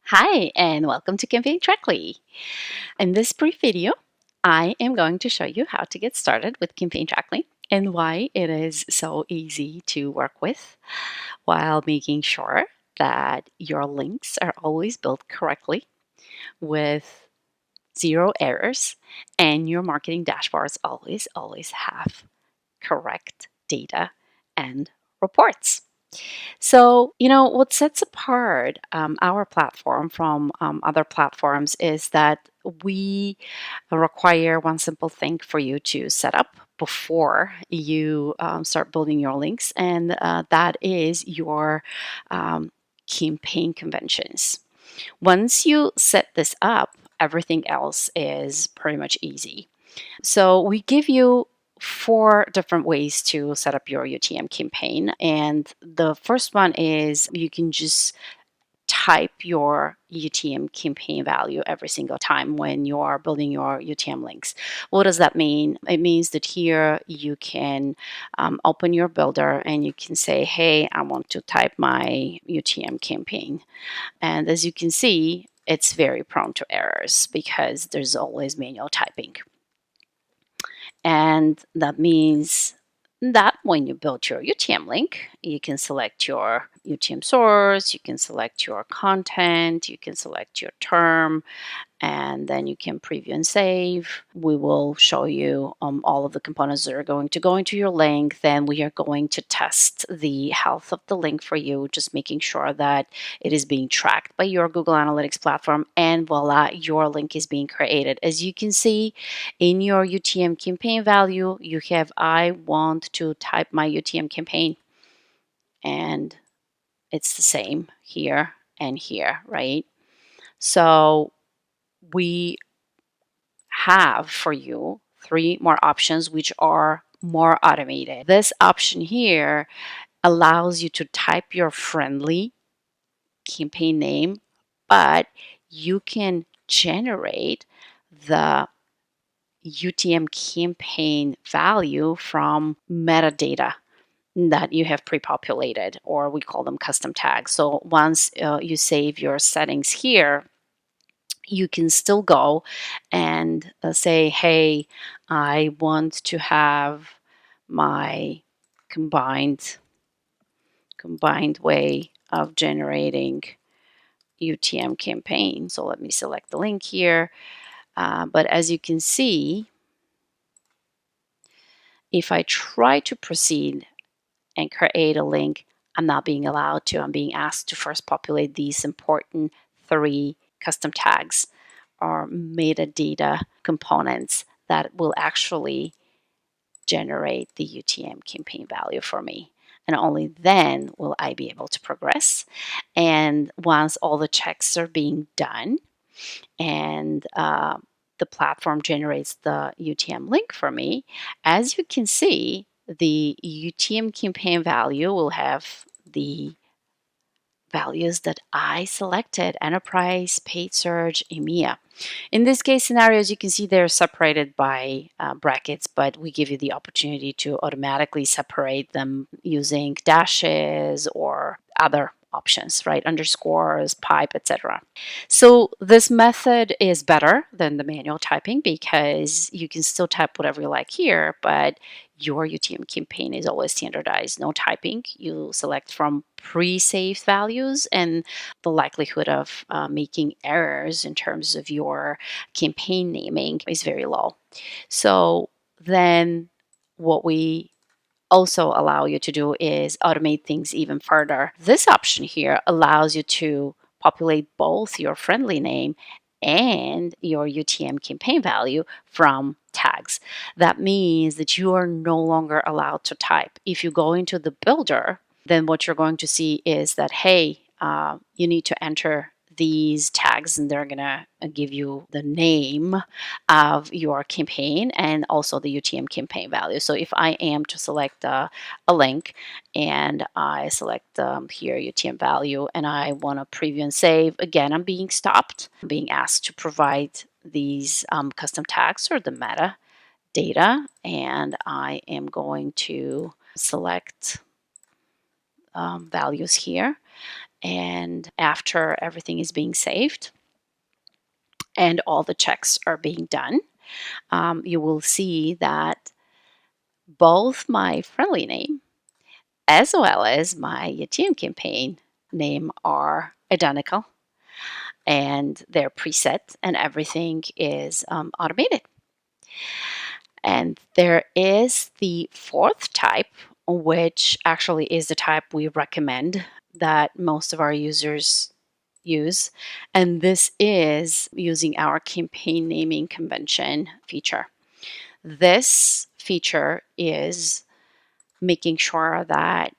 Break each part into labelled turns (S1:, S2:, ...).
S1: Hi, and welcome to CampaignTrackly. In this brief video, I am going to show you how to get started with CampaignTrackly and why it is so easy to work with while making sure that your links are always built correctly with zero errors and your marketing dashboards always have correct data and reports. So, what sets apart our platform from other platforms is that we require one simple thing for you to set up before you start building your links, and that is your um, campaign conventions. Once you set this up, everything else is pretty much easy. So we give you four different ways to set up your UTM campaign. And the first one is you can just type your UTM campaign value every single time when you are building your UTM links. What does that mean? It means that here you can open your builder and you can say, hey, I want to type my UTM campaign. And as you can see, it's very prone to errors because there's always manual typing. And that means that when you build your UTM link, you can select your UTM source, you can select your content, you can select your term, and then you can preview and save. We will show you all of the components that are going to go into your link. Then we are going to test the health of the link for you, just making sure that it is being tracked by your Google Analytics platform, and voila, your link is being created. As you can see in your UTM campaign value, you have I want to type my UTM campaign, and it's the same here and here, right? So we have for you three more options which are more automated. This option here allows you to type your friendly campaign name, but you can generate the UTM campaign value from metadata that you have pre-populated, or we call them custom tags. So once you save your settings here, you can still go and say, hey, I want to have my combined way of generating UTM campaign. So let me select the link here. But as you can see, if I try to proceed and create a link, I'm not being allowed to. I'm being asked to first populate these important three custom tags or metadata components that will actually generate the UTM campaign value for me. And only then will I be able to progress. And once all the checks are being done and the platform generates the UTM link for me, as you can see, the UTM campaign value will have the values that I selected: enterprise, paid search, EMEA. In this case scenarios, you can see they're separated by brackets, but we give you the opportunity to automatically separate them using dashes or other options, right? Underscores, pipe, etc. So this method is better than the manual typing because you can still type whatever you like here, but your UTM campaign is always standardized. No typing. You select from pre-saved values, and the likelihood of making errors in terms of your campaign naming is very low. So then what we also allow you to do is automate things even further. This option here allows you to populate both your friendly name and your UTM campaign value from tags. That means that you are no longer allowed to type. If you go into the builder, then what you're going to see is that, hey, you need to enter these tags and they're going to give you the name of your campaign and also the UTM campaign value. So if I am to select a link and I select here UTM value and I want to preview and save, again, I'm being stopped. I'm being asked to provide these custom tags or the meta data, and I am going to select values here. And after everything is being saved and all the checks are being done, you will see that both my friendly name as well as my UTM campaign name are identical, and they're preset, and everything is automated. And there is the fourth type, which actually is the type we recommend that most of our users use. And this is using our campaign naming convention feature. This feature is making sure that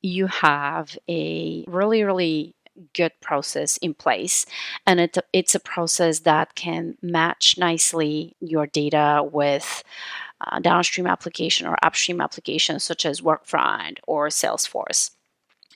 S1: you have a really, really good process in place. And it's a process that can match nicely your data with downstream application or upstream applications such as Workfront or Salesforce.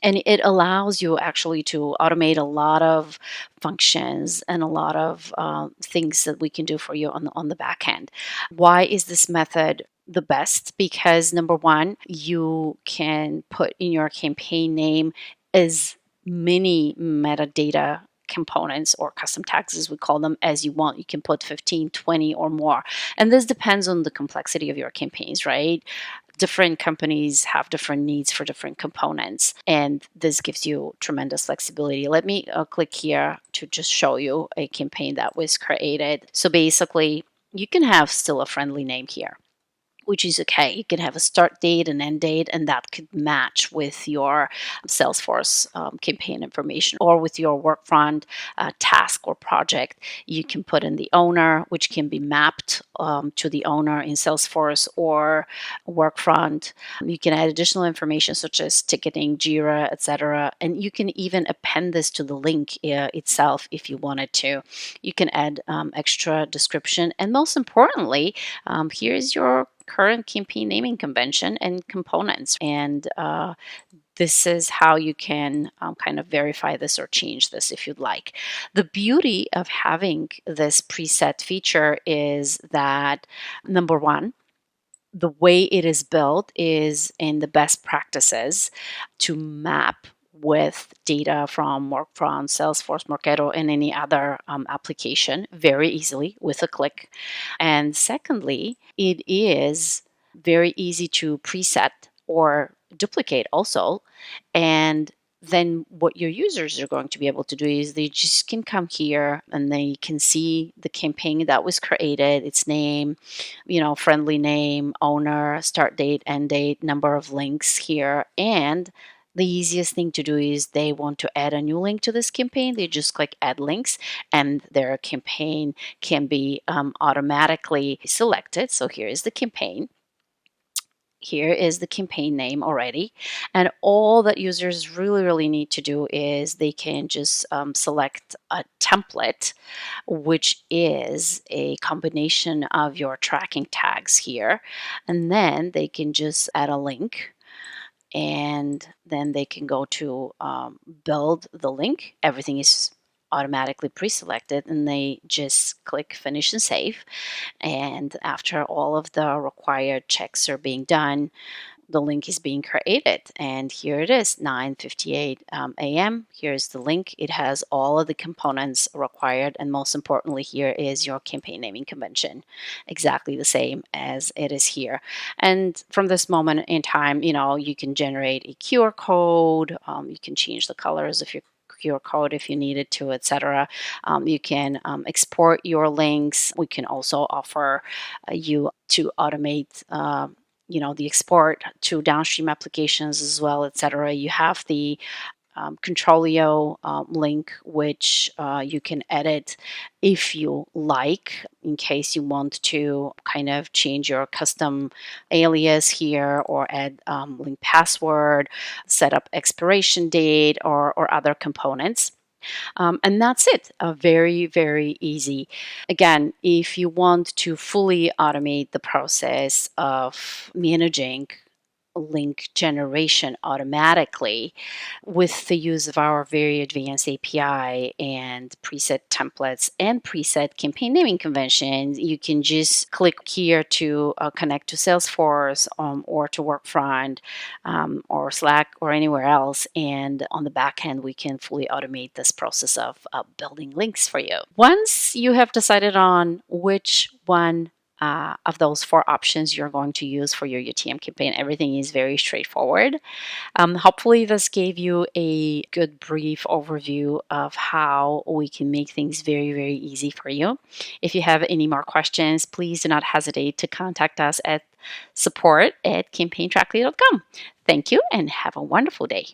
S1: And it allows you actually to automate a lot of functions and a lot of things that we can do for you on the back end. Why is this method the best? Because number one, you can put in your campaign name as many metadata components or custom tags, as we call them, as you want. You can put 15, 20 or more. And this depends on the complexity of your campaigns, right? Different companies have different needs for different components, and this gives you tremendous flexibility. Let me click here to just show you a campaign that was created. So basically, you can have still a friendly name here, which is okay. You can have a start date and end date, and that could match with your Salesforce campaign information or with your Workfront task or project. You can put in the owner, which can be mapped to the owner in Salesforce or Workfront. You can add additional information such as ticketing, Jira, etc. And you can even append this to the link itself if you wanted to. You can add extra description, and most importantly, here's your current campaign naming convention and components. And this is how you can kind of verify this or change this if you'd like. The beauty of having this preset feature is that, number one, the way it is built is in the best practices to map with data from Workfront, Salesforce, Marketo, and any other application very easily with a click. And secondly, it is very easy to preset or duplicate also. And then what your users are going to be able to do is they just can come here and they can see the campaign that was created, its name, friendly name, owner, start date, end date, number of links here. And the easiest thing to do is they want to add a new link to this campaign. They just click add links and their campaign can be automatically selected. So here is the campaign. Here is the campaign name already. And all that users really, really need to do is they can just select a template, which is a combination of your tracking tags here. And then they can just add a link, and then they can go to build the link. Everything is automatically pre-selected, and they just click finish and save. And after all of the required checks are being done, the link is being created. And here it is, 9:58 a.m. Here's the link. It has all of the components required. And most importantly, here is your campaign naming convention, exactly the same as it is here. And from this moment in time, you can generate a QR code. You can change the colors of your QR code if you needed to, etc. You can export your links. We can also offer you to automate the export to downstream applications as well, etc. You have the Controlio link, which you can edit if you like, in case you want to kind of change your custom alias here or add link password, set up expiration date, or other components. And that's it. Very, very easy. Again, if you want to fully automate the process of managing link generation automatically with the use of our very advanced API and preset templates and preset campaign naming conventions. You can just click here to connect to Salesforce or to Workfront or Slack or anywhere else. And on the back end, we can fully automate this process of building links for you. Once you have decided on which one of those 4 options you're going to use for your UTM campaign, everything is very straightforward. Hopefully, this gave you a good brief overview of how we can make things very, very easy for you. If you have any more questions, please do not hesitate to contact us at support@CampaignTrackly.com. Thank you and have a wonderful day.